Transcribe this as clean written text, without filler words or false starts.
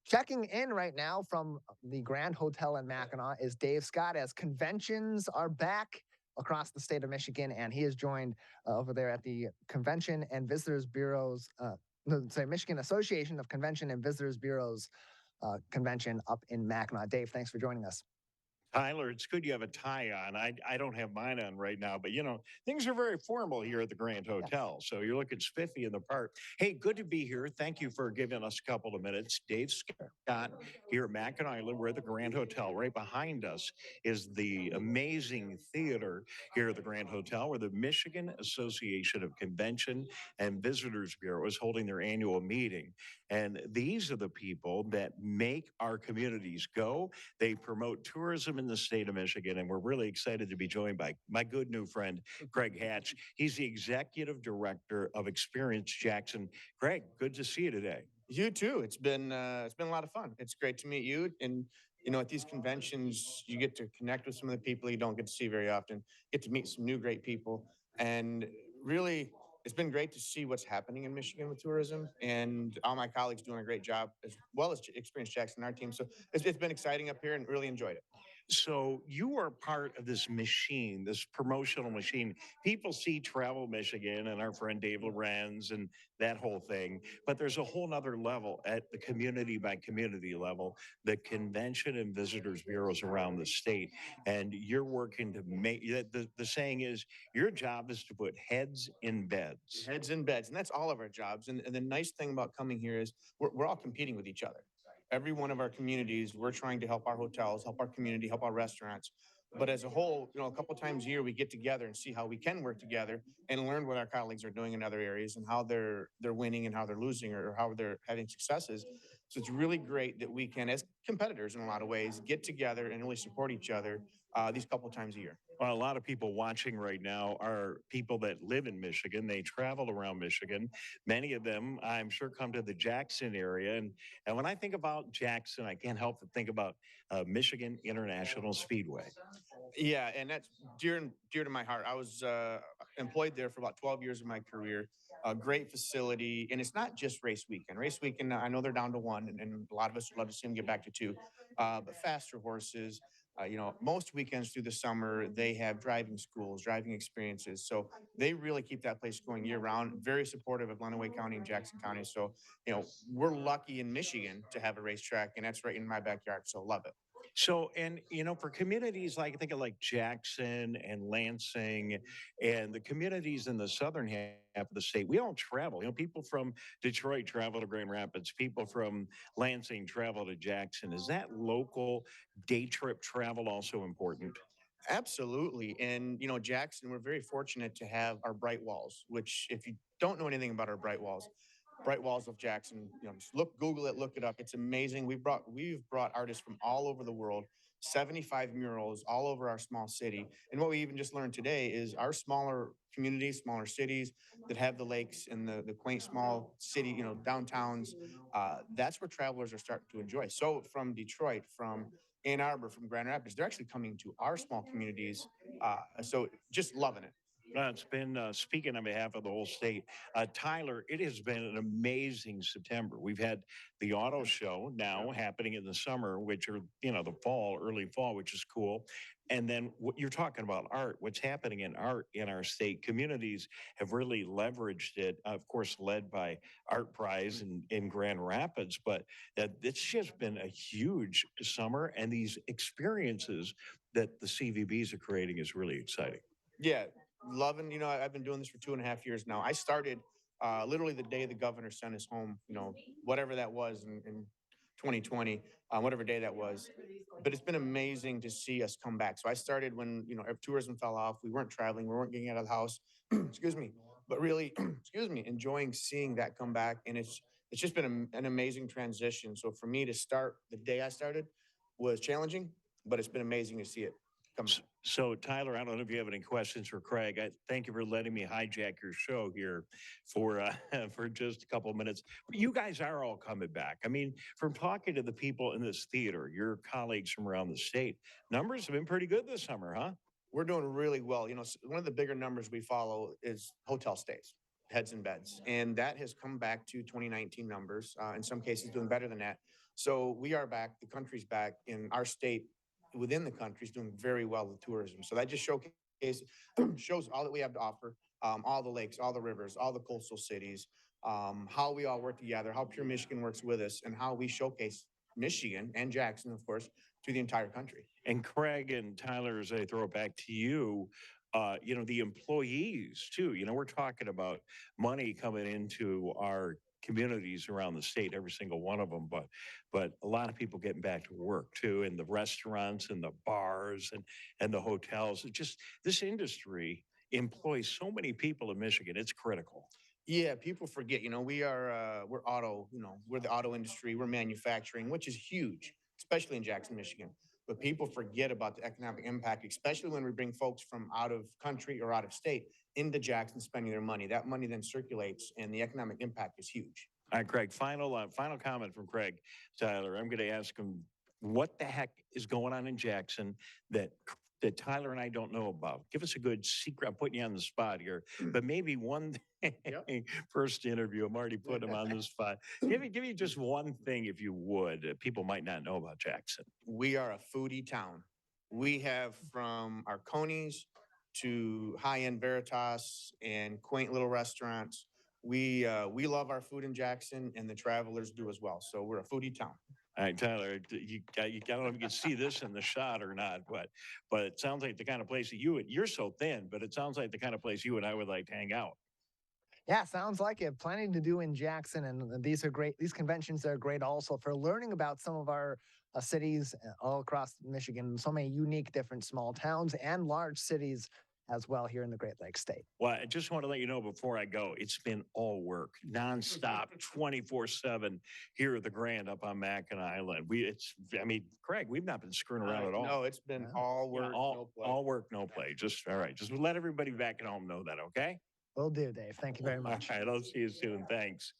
Checking in right now from the Grand Hotel in Mackinac is Dave Scott as conventions are back across the state of Michigan, and he is joined over there at the Convention and Visitors Bureau's, no, sorry, Michigan Association of Convention and Visitors Bureaus convention up in Mackinac. Dave, thanks for joining us. Tyler, it's good you have a tie on. I don't have mine on right now, but things are very formal here at the Grand Yes. Hotel. So you're looking spiffy in the park. Hey, good to be here. Thank you for giving us a couple of minutes. Dave Scott here at Mackinac Island. We're at the Grand Hotel. Right behind us is the amazing theater here at the Grand Hotel, where the Michigan Association of Convention and Visitors Bureau is holding their annual meeting. And these are the people that make our communities go. They promote tourism in the state of Michigan, and we're really excited to be joined by my good new friend, Craig Hatch. He's the executive director of Experience Jackson. Craig, good to see you today. You too. It's been a lot of fun. It's great to meet you. And at these conventions, you get to connect with some of the people you don't get to see very often. Get to meet some new great people, and really, it's been great to see what's happening in Michigan with tourism. And all my colleagues doing a great job, as well as Experience Jackson, our team. So it's been exciting up here, and really enjoyed it. So you are part of this machine, this promotional machine. People see Travel Michigan and our friend Dave Lorenz and that whole thing, but there's a whole nother level at the community by community level, the convention and visitors bureaus around the state. And you're working to make the saying is your job is to put heads in beds. Heads in beds, and that's all of our jobs. And the nice thing about coming here is we're all competing with each other. Every one of our communities, we're trying to help our hotels, help our community, help our restaurants. But as a whole, a couple times a year, we get together and see how we can work together and learn what our colleagues are doing in other areas and how they're winning and how they're losing or how they're having successes. So it's really great that we can, as competitors in a lot of ways, get together and really support each other these couple times a year. Well, a lot of people watching right now are people that live in Michigan. They travel around Michigan. Many of them, I'm sure, come to the Jackson area. And when I think about Jackson, I can't help but think about Michigan International Speedway. Yeah, and that's dear to my heart. I was employed there for about 12 years of my career. A great facility, and it's not just race weekend. Race weekend, I know they're down to one, and a lot of us would love to see them get back to two. But faster horses. Most weekends through the summer, they have driving schools, driving experiences. So they really keep that place going year round. Very supportive of Lenawee County and Jackson County. So, we're lucky in Michigan to have a racetrack, and that's right in my backyard. So love it. So, and for communities like think of like Jackson and Lansing and the communities in the southern half of the state, we all travel. People from Detroit travel to Grand Rapids, people from Lansing travel to Jackson. Is that local day trip travel also important? Absolutely. And, Jackson, we're very fortunate to have our bright walls, which if you don't know anything about our bright walls of Jackson, just Google it, look it up. It's amazing. We've brought artists from all over the world, 75 murals all over our small city. And what we even just learned today is our smaller communities, smaller cities that have the lakes and the quaint small city, downtowns, that's where travelers are starting to enjoy. So from Detroit, from Ann Arbor, from Grand Rapids, they're actually coming to our small communities. So just loving it. It's been speaking on behalf of the whole state. Tyler, it has been an amazing September. We've had the auto show now happening in the summer, which are, the fall, early fall, which is cool. And then what you're talking about art, what's happening in art in our state communities have really leveraged it, of course, led by Art Prize in Grand Rapids. But it's just been a huge summer. And these experiences that the CVBs are creating is really exciting. Yeah, loving. I've been doing this for 2.5 years now. I started literally the day the governor sent us home. Whatever that was in 2020, whatever day that was. But it's been amazing to see us come back. So I started when tourism fell off. We weren't traveling. We weren't getting out of the house. Excuse me. But really, excuse me, enjoying seeing that come back, and it's just been an amazing transition. So for me to start the day I started was challenging, but it's been amazing to see it come back. So, Tyler, I don't know if you have any questions for Craig. I thank you for letting me hijack your show here for for just a couple of minutes. But you guys are all coming back. I mean, from talking to the people in this theater, your colleagues from around the state, numbers have been pretty good this summer, huh? We're doing really well. One of the bigger numbers we follow is hotel stays, heads and beds, and that has come back to 2019 numbers. In some cases, doing better than that. So we are back, the country's back, in our state within the country is doing very well with tourism. So that just shows all that we have to offer, all the lakes, all the rivers, all the coastal cities, how we all work together, how Pure Michigan works with us, and how we showcase Michigan and Jackson, of course, to the entire country. And Craig and Tyler, as I throw it back to you, the employees too. We're talking about money coming into our communities around the state, every single one of them, but a lot of people getting back to work too, in the restaurants and the bars and the hotels. It just this industry employs so many people in Michigan. It's critical. Yeah, people forget, we're auto, we're the auto industry, we're manufacturing, which is huge, especially in Jackson, Michigan. But people forget about the economic impact, especially when we bring folks from out of country or out of state into Jackson spending their money. That money then circulates and the economic impact is huge. All right, Craig. Final comment from Craig Tyler. I'm going to ask him what the heck is going on in Jackson that Tyler and I don't know about. Give us a good secret. I'm putting you on the spot here, but maybe one thing. Yep. First interview. I'm already putting him on the spot. Give me just one thing, if you would. People might not know about Jackson. We are a foodie town. We have from our Conies to high-end Veritas and quaint little restaurants. We love our food in Jackson, and the travelers do as well. So we're a foodie town. All right, Tyler, I don't know if you can see this in the shot or not, but it sounds like the kind of place that you're so thin, but it sounds like the kind of place you and I would like to hang out. Yeah, sounds like it. Plenty to do in Jackson, and these are great. These conventions are great also for learning about some of our cities all across Michigan. So many unique, different small towns and large cities as well here in the Great Lakes State. Well, I just want to let you know before I go, it's been all work, nonstop, 24/7 here at the Grand up on Mackinac Island. Craig, we've not been screwing around at all. No, it's been all Yeah, work, no play. all work, no play. Just all right. Just let everybody back at home know that, okay? Will do, Dave. Thank you very much. All right, I'll see you soon. Thanks.